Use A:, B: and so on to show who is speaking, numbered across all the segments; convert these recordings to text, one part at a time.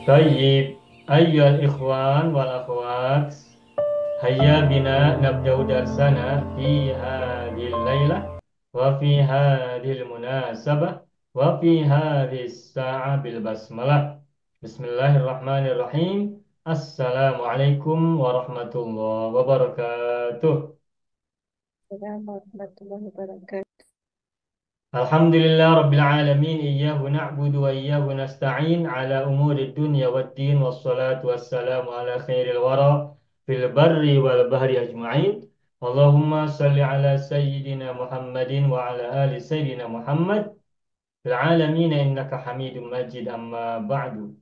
A: Tayyib, ayyuhal ikhwan wal akhwat, hayya bina nabda'u darsana fi hadhil laylah wa fi hadhil munasabah wa fi hadhis sa'ah bil basmalah. Bismillahirrahmanirrahim. Assalamualaikum warahmatullahi wabarakatuh.
B: Assalamualaikum warahmatullahi wabarakatuh.
A: Alhamdulillah Rabbil Alamin. Iyyahu na'budu wa iyyahu nasta'in ala umuri dunya waddin wassalatu wassalamu ala khairil wara fil barri wal bahri ajma'in. Allahumma salli ala sayyidina Muhammadin wa ala ali sayyidina Muhammad fil alamin innaka Hamidum Majid, amma ba'du.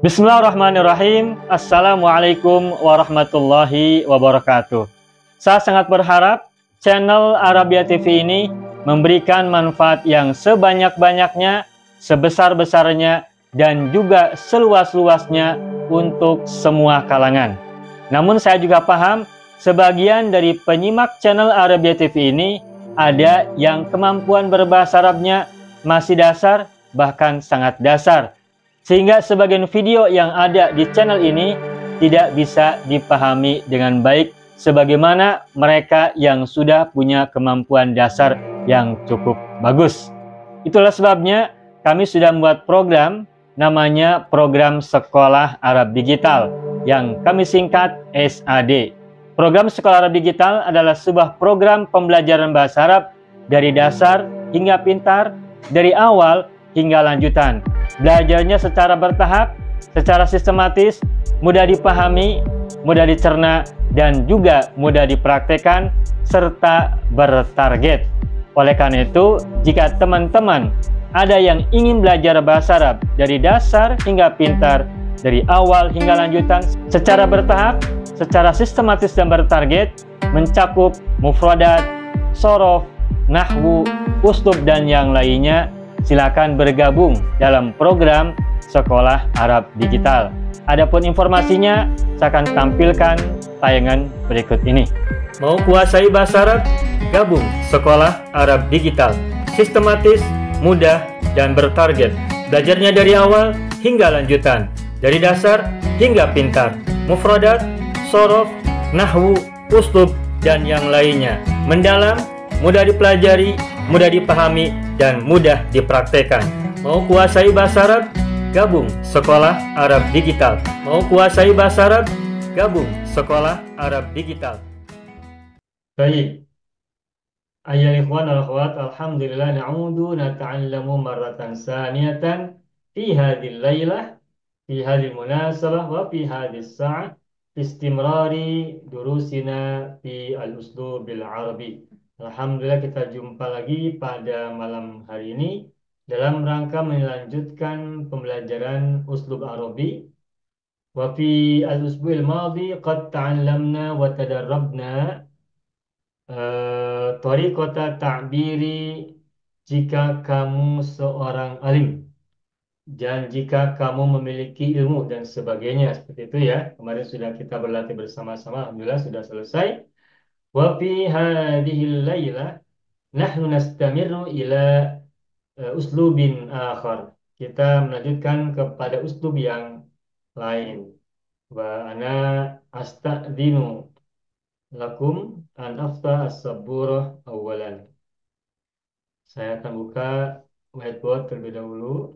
A: Bismillahirrahmanirrahim. Assalamualaikum warahmatullahi wabarakatuh. Saya sangat berharap channel Arabia TV ini memberikan manfaat yang sebanyak-banyaknya, sebesar-besarnya, dan juga seluas-luasnya untuk semua kalangan. Namun saya juga paham, sebagian dari penyimak channel Arabia TV ini ada yang kemampuan berbahasa Arabnya masih dasar, bahkan sangat dasar. Sehingga sebagian video yang ada di channel ini tidak bisa dipahami dengan baik sebagaimana mereka yang sudah punya kemampuan dasar yang cukup bagus. Itulah sebabnya kami sudah membuat program namanya Program Sekolah Arab Digital yang kami singkat SAD. Program Sekolah Arab Digital adalah sebuah program pembelajaran bahasa Arab dari dasar hingga pintar, dari awal hingga lanjutan. Belajarnya secara bertahap, secara sistematis, mudah dipahami, mudah dicerna, dan juga mudah dipraktekkan, serta bertarget. Oleh karena itu, jika teman-teman ada yang ingin belajar bahasa Arab dari dasar hingga pintar, dari awal hingga lanjutan, secara bertahap, secara sistematis dan bertarget, mencakup mufradat, sorof, nahwu, uslub, dan yang lainnya, silakan bergabung dalam program Sekolah Arab Digital. Adapun informasinya, saya akan tampilkan tayangan berikut ini. Mau kuasai bahasa Arab? Gabung Sekolah Arab Digital. Sistematis, mudah, dan bertarget. Belajarnya dari awal hingga lanjutan, dari dasar hingga pintar. Mufradat, sorof, nahwu, uslub, dan yang lainnya. Mendalam, mudah dipelajari, mudah dipahami, dan mudah dipraktekkan. Mau kuasai bahasa Arab? Gabung Sekolah Arab Digital. Mau kuasai bahasa Arab? Gabung Sekolah Arab Digital. Baik. Ayyuhal ikhwan wal akhwat, alhamdulillah na'udu nata'allamu marratan saniyatan fi hadhil lailah, fi hadhil munasabah wa fi hadhis sa'ah fi istimrari durusina fi al-uslubil arabi. Alhamdulillah kita jumpa lagi pada malam hari ini dalam rangka melanjutkan pembelajaran uslub Arabi. Wa fi al-usbu'il madhi qad ta'allamna wa tadarrabna tariqata ta'biri jika kamu seorang alim dan jika kamu memiliki ilmu dan sebagainya, seperti itu ya. Kemarin sudah kita berlatih bersama-sama, alhamdulillah sudah selesai. Wa fi hadhil lailah nahnu nastamiru ila uslubin akhar. Kita melanjutkan kepada uslub yang lain. Wa ana asta'dinu lakum an afta as-saburah awalan. Saya akan buka whiteboard terlebih dahulu.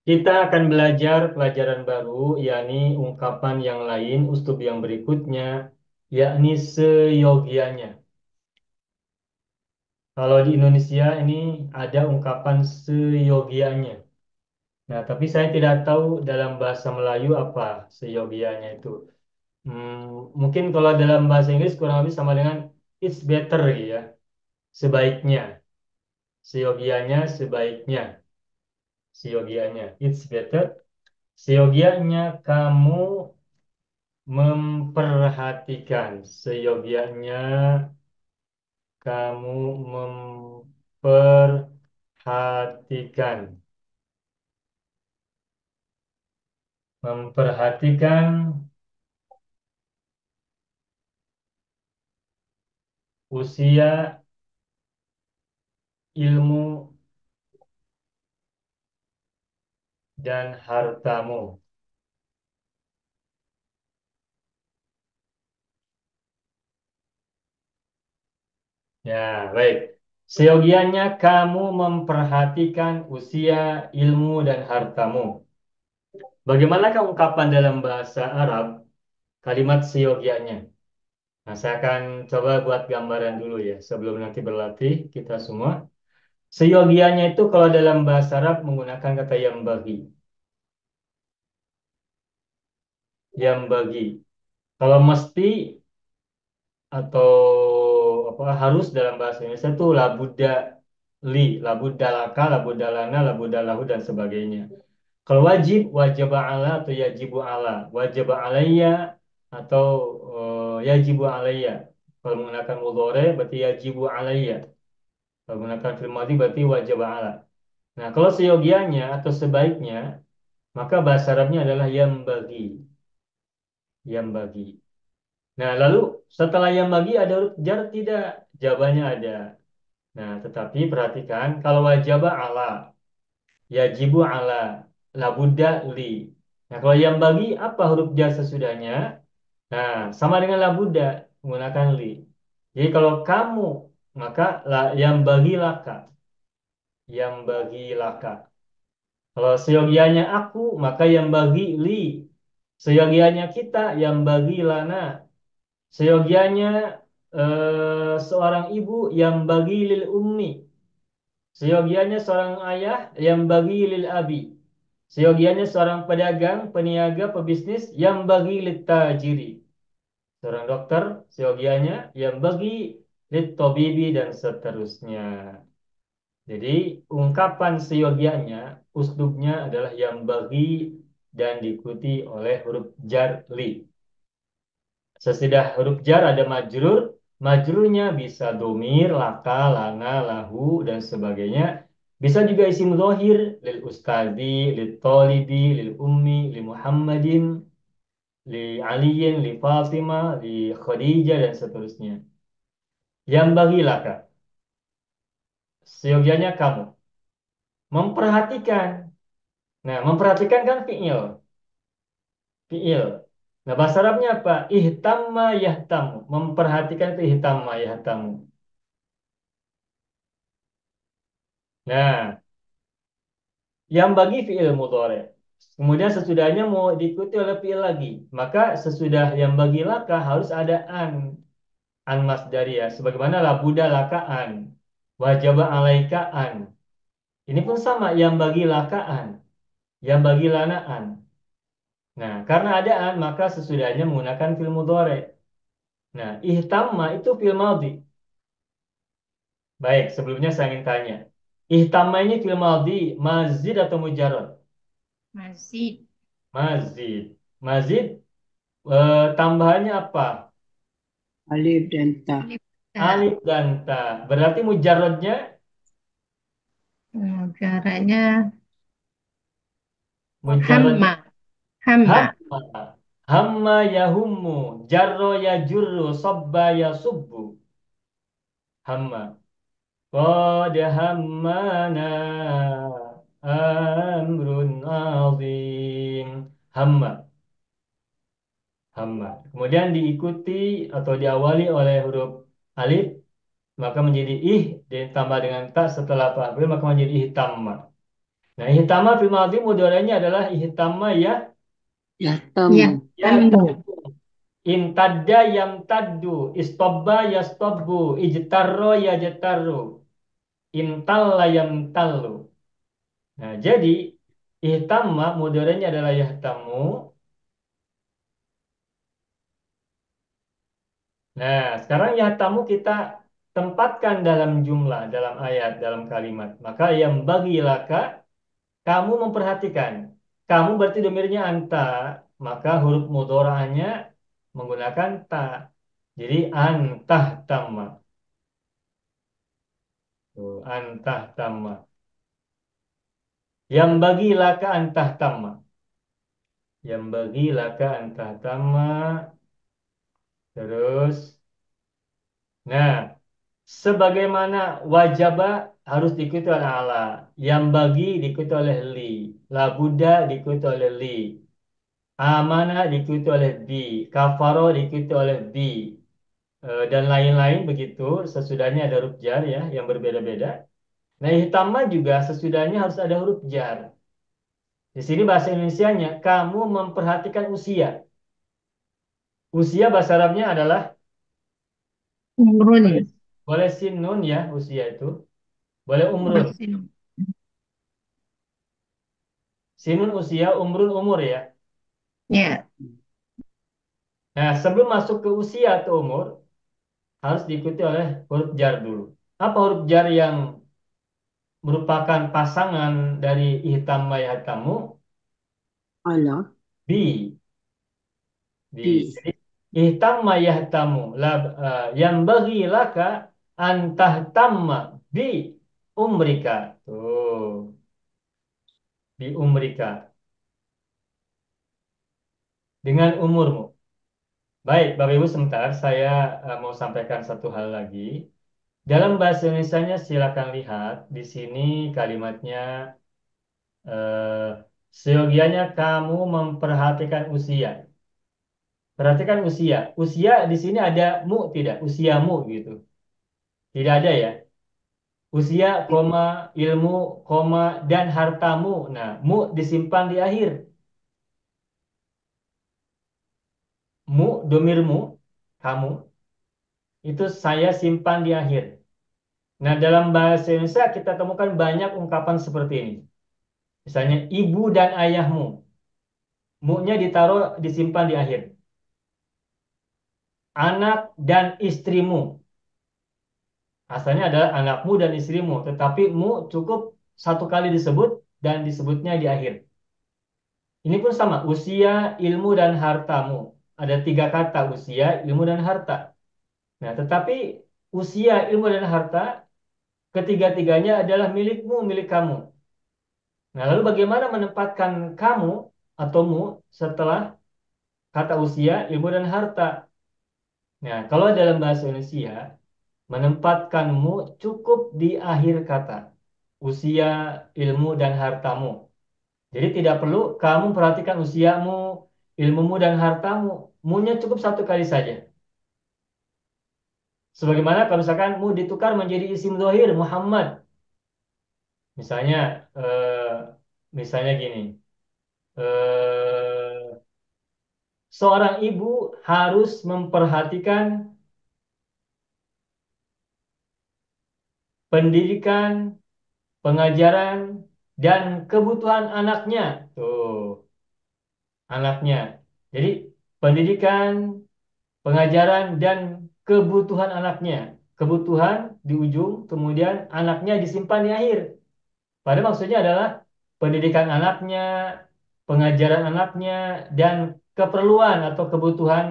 A: Kita akan belajar pelajaran baru, yakni ungkapan yang lain, uslub yang berikutnya, yakni seyogianya. Kalau di Indonesia ini ada ungkapan seyogianya. Nah, tapi saya tidak tahu dalam bahasa Melayu apa seyogianya itu. Mungkin kalau dalam bahasa Inggris kurang lebih sama dengan it's better ya, sebaiknya. Seyogianya, sebaiknya. Seyogianya, it's better. Seyogianya kamu memperhatikan. Seyogianya kamu memperhatikan. Memperhatikan usia, ilmu, dan hartamu. Ya, baik. Seyogianya kamu memperhatikan usia, ilmu, dan hartamu. Bagaimanakah ungkapan dalam bahasa Arab kalimat seyogianya? Nah, saya akan coba buat gambaran dulu ya, sebelum nanti berlatih kita semua. Seyogianya itu kalau dalam bahasa Arab menggunakan kata yang bagi. Yang bagi. Kalau mesti atau apa harus dalam bahasa Indonesia itu labudda li, labudda laka, labudda lana, labudda lahu dan sebagainya. Kalau wajib, wajib ala atau yajibu ala, wajib alayya atau yajibu alayya. Kalau menggunakan mudhari berarti yajibu alayya. Kalau menggunakan fi'il madhi berarti wajib ala. Nah, kalau seyogianya atau sebaiknya, maka bahasa Arabnya adalah yang bagi, yang bagi. Nah, lalu setelah yang bagi ada huruf jar tidak? Jawabannya ada. Nah, tetapi perhatikan kalau wajib ala, yajibu ala, labudda li. Nah, kalau yang bagi apa huruf jar sesudahnya? Nah, sama dengan labudda menggunakan li. Jadi kalau kamu maka yang bagi laka, yang bagi laka. Kalau seyogianya aku maka yang bagi li. Seyogianya kita yang bagi lana. Seyogianya seorang ibu yang bagi lil ummi. Seyogianya seorang ayah yang bagi lil abi. Seyogianya seorang pedagang, peniaga, pebisnis yang bagi lit tajiri. Seorang dokter, seyogianya yang bagi lit tobibi dan seterusnya. Jadi ungkapan seyogianya, usdubnya adalah yang bagi dan diikuti oleh huruf jar li. Sesudah huruf jar ada majrur, majrurnya bisa domir, laka, lana, lahu, dan sebagainya. Bisa juga isim zahir, lil ustadi, lil talibi, lil ummi, li Muhammadin, li Aliyin, li Fatimah, li Khadijah, dan seterusnya. Yang bagi laka, seyogianya kamu. Memperhatikan. Nah, memperhatikan kan fi'il. Fi'il. Nah, bahasa Arabnya apa? Ihtamma yahtamu. Memperhatikan itu ihtamma yahtamu. Nah, yang bagi fi'il mudhari. Kemudian sesudahnya mau diikuti oleh fi'il lagi. Maka sesudah yang bagi laka harus ada an masdariyah. Sebagaimana labuda lakaan. Wajaba alaikaan. Ini pun sama. Yang bagi lakaan. Yang bagi lanaan. Nah, karena ada an maka sesudahnya menggunakan fi'il mudhari. Nah, ihtamma itu fi'il madhi. Baik, sebelumnya saya ingin tanya. Ihtamma ini fi'il madhi mazid atau mujarrad?
B: Masih.
A: Mazid. Mazid tambahannya apa?
C: Alif dan ta.
A: Alif dan ta. Berarti mujarrodnya
B: Caranya
A: mujarrodnya
B: hamma. Hamma.
A: hamma. Hamma yahummu. Jarro yajurru. Sobba yasubbu. Hamma. Qad hammana amrun azim. Hamma. Hamma. Kemudian diikuti atau diawali oleh huruf alif, maka menjadi ih, ditambah dengan ta setelah fa'il maka menjadi ihtamma. Nah, ihtamma fil madhi mudhari'nya adalah ihtamma ya
C: Yahtamu.
A: ya
B: Yahtamu.
A: intadda yamtaddu istobba yastobbu ijtarro yajtarru intalla yamtallu. Nah, jadi ihtamma mudhari'nya adalah yahtamu. Nah, sekarang yahtamu kita tempatkan dalam jumlah, dalam ayat, dalam kalimat. Maka yang bagi laka kamu memperhatikan. Kamu berarti domirnya anta, maka huruf mudhora'nya menggunakan ta. Jadi antah tamma. Tuh, antah tamma. Yang bagi laka antah tamma. Yang bagi laka antah tamma. Terus, nah, Sebagaimana wajaba harus diikuti oleh ala, yang bagi diikuti oleh li, labuda diikuti oleh li, amanah diikuti oleh bi, kafaro diikuti oleh bi, dan lain-lain begitu. Sesudahnya ada huruf jar ya yang berbeda-beda. Nah, ihtamma juga sesudahnya harus ada huruf jar. Di sini bahasa Indonesianya, kamu memperhatikan usia. Usia bahasa Arabnya adalah boleh,
B: Umrun.
A: boleh sin nun ya usia itu. Boleh umrun.
B: Bersin.
A: Sinun usia, umrun umur ya.
B: Ya.
A: Nah, sebelum masuk ke usia atau umur, harus diikuti oleh huruf jar dulu. Apa huruf jar yang merupakan pasangan dari ihtam mayat kamu?
C: على
A: Bi. Bi.
C: بي
A: Jadi, ihtam mayat kamu. Yang bagi laka antahtamma bi umrika. Tuh, bi umrika. Dengan umurmu. Baik, Bapak Ibu, sebentar saya mau sampaikan satu hal lagi. Dalam bahasa Indonesianya silakan lihat di sini kalimatnya eh, seyogianya kamu memperhatikan usia. Perhatikan usia. Usia di sini ada mu tidak? Usiamu gitu. Tidak ada ya. Usia, koma, ilmu, koma, dan hartamu. Nah, mu disimpan di akhir. Mu, domirmu, kamu, itu saya simpan di akhir. Nah, dalam bahasa Indonesia kita temukan banyak ungkapan seperti ini. Misalnya ibu dan ayahmu. Mu-nya ditaruh disimpan di akhir. Anak dan istrimu. Asalnya adalah anakmu dan istrimu, tetapi mu cukup satu kali disebut dan disebutnya di akhir. Ini pun sama, usia, ilmu, dan hartamu. Ada tiga kata, usia, ilmu, dan harta. Nah, tetapi usia, ilmu, dan harta, ketiga-tiganya adalah milikmu, milik kamu. Nah, lalu bagaimana menempatkan kamu atau mu setelah kata usia, ilmu, dan harta? Nah, kalau dalam bahasa Indonesia, menempatkanmu cukup di akhir kata. Usia, ilmu, dan hartamu. Jadi tidak perlu kamu perhatikan usiamu, ilmumu, dan hartamu. Mu-nya cukup satu kali saja. Sebagaimana kalau misalkan mu ditukar menjadi isim dhohir Muhammad. Misalnya, misalnya gini. eh, Seorang ibu harus memperhatikan pendidikan, pengajaran, dan kebutuhan anaknya. Tuh, anaknya. Jadi, pendidikan, pengajaran, dan kebutuhan anaknya. Kebutuhan di ujung, kemudian anaknya disimpan di akhir. Pada maksudnya adalah pendidikan anaknya, pengajaran anaknya, dan keperluan atau kebutuhan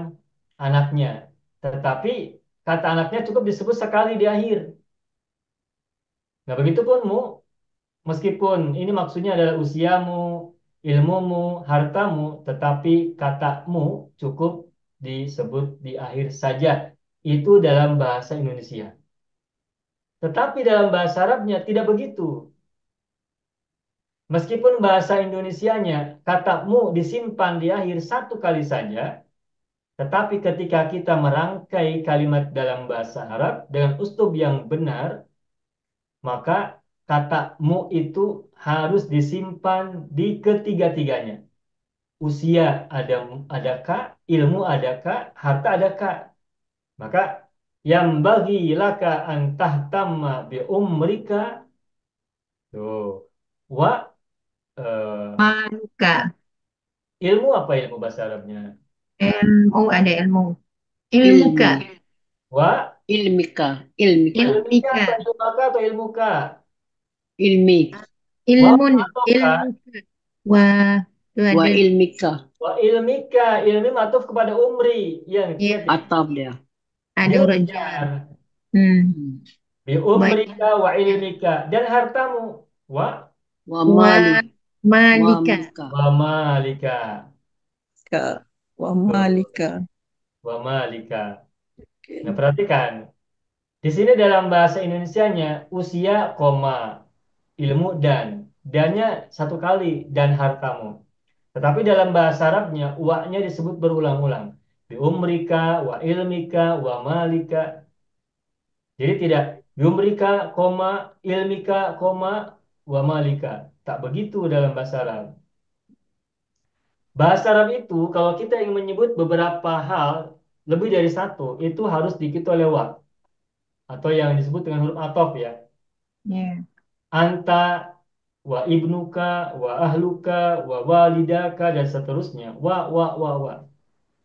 A: anaknya. Tetapi kata anaknya cukup disebut sekali di akhir. Nah, begitupun mu, meskipun ini maksudnya adalah usiamu, ilmumu, hartamu, tetapi katamu cukup disebut di akhir saja. Itu dalam bahasa Indonesia. Tetapi dalam bahasa Arabnya tidak begitu. Meskipun bahasa Indonesianya katamu disimpan di akhir satu kali saja, tetapi ketika kita merangkai kalimat dalam bahasa Arab dengan uslub yang benar, maka kata mu itu harus disimpan di ketiga-tiganya. Usia ada kak, ilmu ada kak, harta ada kak. Maka yang bagi laka antah tamma bi umrika tuh wa
B: Maluka.
A: ilmu apa ilmu bahasa Arabnya?
B: Ilmu ada ilmu. Ilmuka.
C: علمي
A: Wa
C: علمك علمك
A: ilmika
B: Ilmika.
A: atau ilmaka atau ilmuka?
C: علمي
A: Wa
B: Ilmun.
A: atau
B: Ilmuka. Wah, itu ada.
C: وعلمك
A: Wa ilmika, ilmi matuf kepada umri. Yang
B: Ya,
A: ingat ya.
C: عطاب ده
B: ada
A: Dia
B: huruf jar.
A: ujar.
B: Hmm.
A: Bi
B: Baik.
A: umrika wa ilmika. Dan hartamu. Wa
C: ومالك
B: Wa malika.
C: ومالك
A: wa malika.
D: Kak, wa
A: Tuh,
D: malika.
A: wa malika. Nah,
D: Oke.
A: perhatikan. Di sini dalam bahasa Indonesianya usia, koma, ilmu dannya satu kali dan hartamu. Tetapi dalam bahasa Arabnya wa-nya disebut berulang-ulang. Bi umrika, wa ilmika, wa malika. Jadi tidak bi umrika, koma, ilmika, koma, wa malika. Tak begitu dalam bahasa Arab. Bahasa Arab itu kalau kita ingin menyebut beberapa hal lebih dari satu, itu harus diikuti oleh wa atau yang disebut dengan huruf ataf ya.
B: Ya.
A: Anta, wa ibnuka, wa ahluka, wa walidaka dan seterusnya. Wa.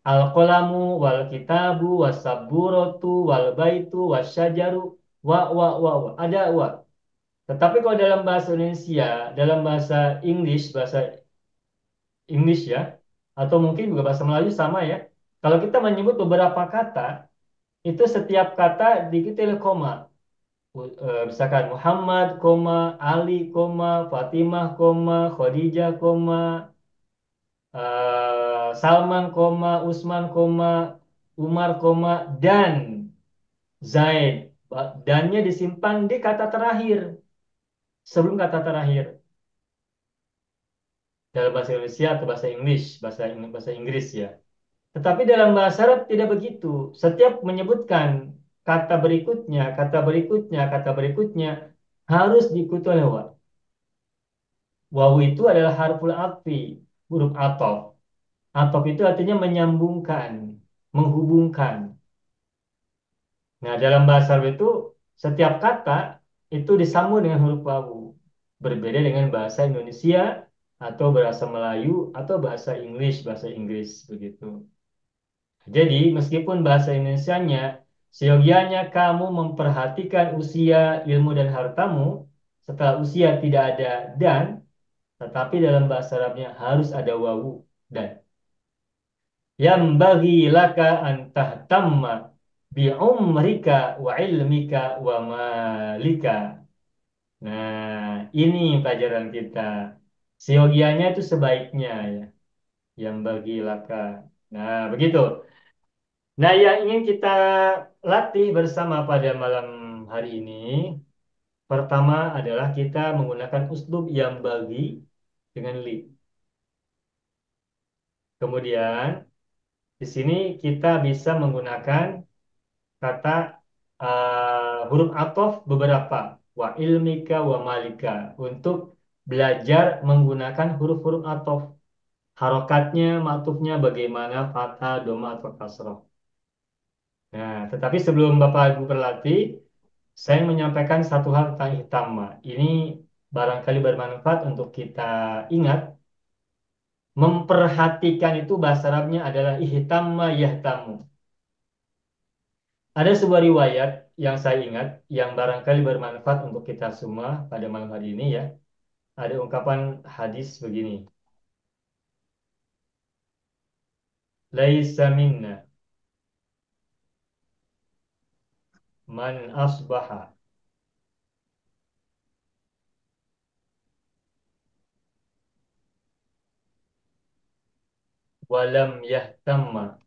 A: Al-qalamu wal kitabu was-sabburatu wal baitu wasyajaru wa. Ada wa. Tetapi kalau dalam bahasa Indonesia, dalam bahasa English ya, atau mungkin juga bahasa Melayu sama ya. Kalau kita menyebut beberapa kata, itu setiap kata diikuti oleh koma. Misalkan Muhammad, koma, Ali, koma, Fatimah, koma, Khadijah, koma, Salman, koma, Usman, koma, Umar, koma, dan Zaid. Dannya disimpan di kata terakhir, sebelum kata terakhir. Dalam bahasa Indonesia atau bahasa Inggris ya. Tetapi dalam bahasa Arab tidak begitu. Setiap menyebutkan kata berikutnya harus diikuti oleh wa. Wawu itu adalah harful atfi, huruf atof. Atof itu artinya menyambungkan, menghubungkan. Nah, dalam bahasa Arab itu setiap kata itu disambung dengan huruf wawu. Berbeda dengan bahasa Indonesia atau bahasa Melayu atau bahasa Inggris begitu. Jadi, meskipun bahasa Indonesianya, seyogianya kamu memperhatikan usia, ilmu, dan hartamu, setelah usia tidak ada dan, tetapi dalam bahasa Arabnya harus ada wawu dan. Yang bagi laka antahtamma bi umrika wa ilmika wa malika. Nah, ini pelajaran kita. Seyogianya itu sebaiknya ya. Yang bagi laka. Nah, begitu. Nah, yang ingin kita latih bersama pada malam hari ini, pertama adalah kita menggunakan uslub yang bagi dengan li. Kemudian, di sini kita bisa menggunakan kata huruf ataf beberapa, wa ilmika wa malika, untuk belajar menggunakan huruf-huruf ataf. Harokatnya, matufnya bagaimana, fathah, doma, atau kasroh. Nah, tetapi sebelum Bapak Ibu berlatih, saya menyampaikan satu hal tentang ihtamma. Ini barangkali bermanfaat untuk kita ingat. Memperhatikan itu bahasa Arabnya adalah ihtamma yahtamu. Ada sebuah riwayat yang saya ingat, yang barangkali bermanfaat untuk kita semua pada malam hari ini ya. Ada ungkapan hadis begini. Laisa minna man asbaha walam yahtamma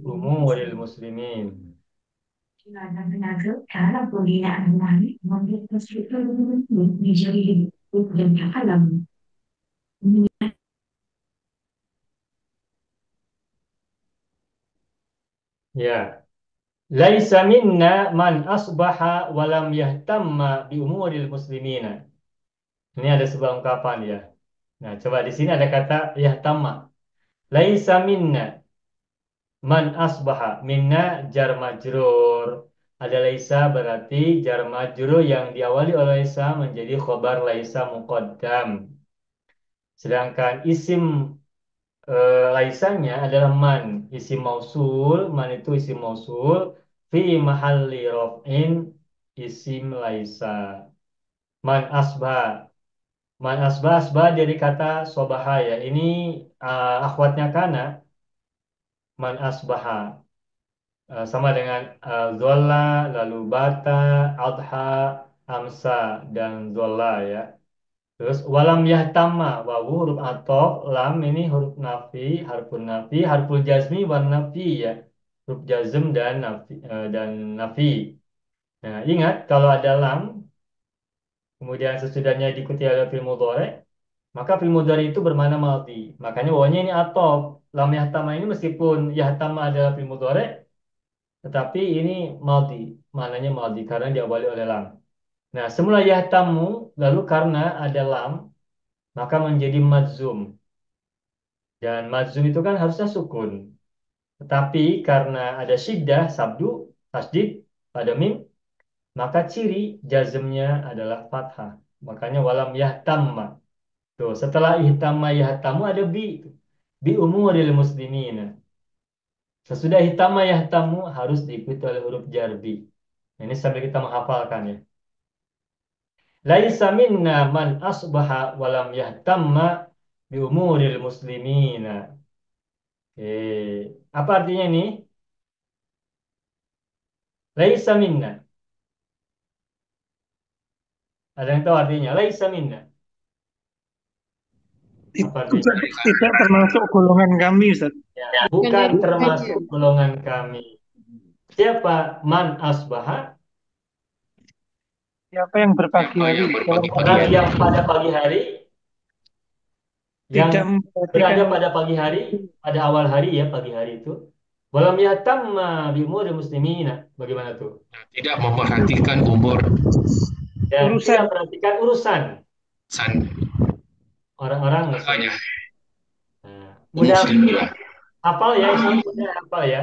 A: umuril muslimin.
D: Naga khá là vừa đi lại ngoài mà biết nó sẽ đi chơi gần khá là
A: Ya, laisa minna man asbaha walam yahtamma bi umuril muslimina. Ini ada sebuah ungkapan ya. Nah, coba di sini ada kata yahtamma. Laisa minna man asbaha. Minna jar majrur. Ada laisa berarti jar majrur yang diawali oleh laisa menjadi khobar laisa muqaddam. Sedangkan isim laisanya adalah man. Isim mausul, man itu isim mausul. Fi mahalli raf'in isim laisa. Man asbah. Man asbah, asbah dari kata sobaha ya. Ini akhwatnya kana. Man asbaha. Sama dengan zola, lalu bata, adha, amsa, dan zola ya. Terus walam yahtamma, wawu huruf athof, lam ini huruf nafi, harful jazmi wan nafi ya. Huruf jazm dan nafi. Nah, ingat kalau ada lam kemudian sesudahnya diikuti oleh fi'il mudhari, maka fi'il mudhari itu bermakna madhi. Makanya wawunya ini athof. Lam yahtama ini meskipun yahtama adalah fi'il mudhari, tetapi ini madhi, maknanya madhi karena diawali oleh lam. Nah, semula yahtamu, lalu karena ada lam, maka menjadi madzum. Dan madzum itu kan harusnya sukun. Tetapi karena ada syiddah, sabdu, tasdid pada mim, maka ciri jazmnya adalah fathah. Makanya walam yahtamma. Tuh, setelah ihtamma yahtamu ada bi. Bi umuril muslimin. Sesudah ihtamma yahtamu harus diikuti oleh huruf jarbi. Nah, ini sambil kita menghafalkan ya. Laisa minna man asbaha walam yahtamma bi umuril muslimina. Apa artinya ini? Laisa minna. Ada yang tahu artinya? Laisa minna. Apa artinya?
E: Tidak termasuk golongan kami, Ustaz.
A: Ya, bukan termasuk golongan kami. Siapa man asbaha?
E: Siapa yang berpagi hari?
A: Orang yang pada pagi hari, yang
E: Tidak
A: berada
E: memperhatikan
A: pada pagi hari, pada awal hari ya, pagi hari itu. Walam yatamma bi umuri muslimina. Bagaimana tuh?
F: Tidak memperhatikan umur
A: Dan
E: Urusan.
A: tidak perhatikan urusan orang-orang
F: keluarganya.
A: Nah, mudah
F: Muslimina.
A: hafal ya, mudah hafal ya.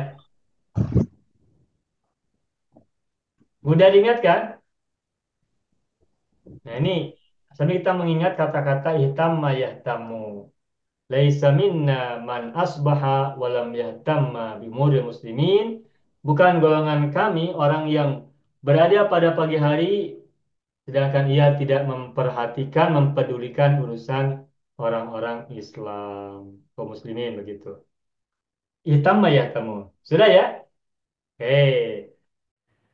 A: Mudah diingat kan? Nah ini sambil kita mengingat kata-kata ihtamma yahtamu. Laisa minna man asbaha walam yahtamma bimuri muslimin. Bukan golongan kami orang yang berada pada pagi hari sedangkan ia tidak memperhatikan, mempedulikan urusan orang-orang Islam, kaum muslimin begitu. Ihtamma yahtamu. Sudah ya? Oke.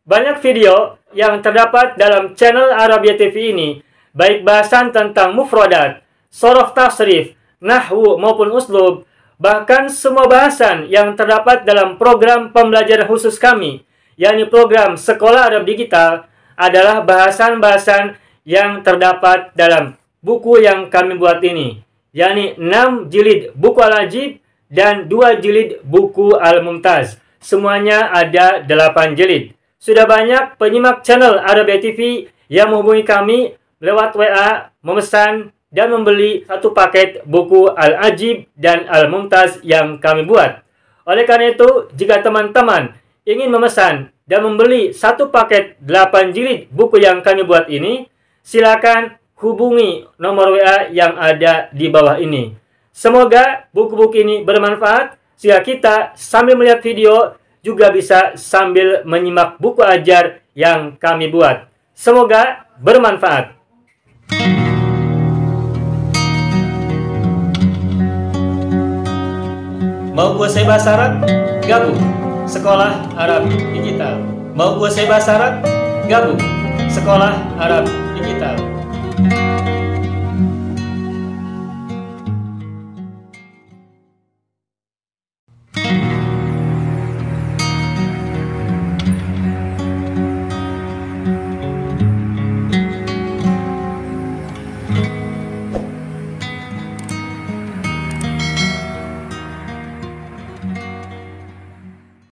A: Banyak video yang terdapat dalam channel Arabia TV ini, baik bahasan tentang mufradat, sorof tasrif, nahwu maupun uslub, bahkan semua bahasan yang terdapat dalam program pembelajaran khusus kami, yakni program Sekolah Arab Digital, adalah bahasan-bahasan yang terdapat dalam buku yang kami buat ini, yakni 6 jilid buku Al-Ajib dan 2 jilid buku Al-Mumtaz. Semuanya ada 8 jilid. Sudah banyak penyimak channel Arabia TV yang menghubungi kami lewat WA, memesan dan membeli satu paket buku Al-Ajib dan Al-Mumtaz yang kami buat. Oleh karena itu, jika teman-teman ingin memesan dan membeli satu paket 8 jilid buku yang kami buat ini, silakan hubungi nomor WA yang ada di bawah ini. Semoga buku-buku ini bermanfaat sehingga kita sambil melihat video juga bisa sambil menyimak buku ajar yang kami buat. Semoga bermanfaat. Mau kuasai bahasa Arab? Gabung Sekolah Arab Digital. Mau kuasai bahasa Arab? Gabung Sekolah Arab Digital.